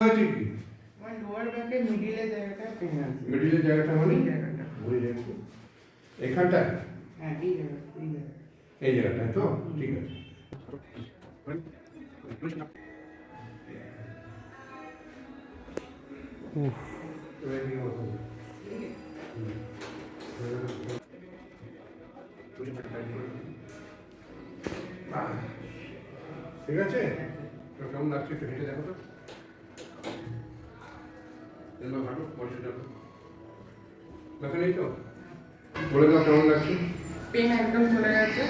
হয়েছে কি আমার লোয়ার ব্যাকের মিডিলের জায়গাটা পেন আছে। মিডিলের জায়গাটা মানে এই জায়গাটা। বুঝে যাচ্ছে এখানটায় হ্যাঁ এই জায়গাটা এই জায়গাটা। এই জায়গাটায় তো ঠিক আছে এবার কি কথা বলবো? ঠিক আছে তো কেমন লাগছে একটু হেঁটে দেখো তো এবার ভালো বসে যাবো দেখা নেই তো বলে দাও কেমন লাগছে পেন একদম চলে গেছে।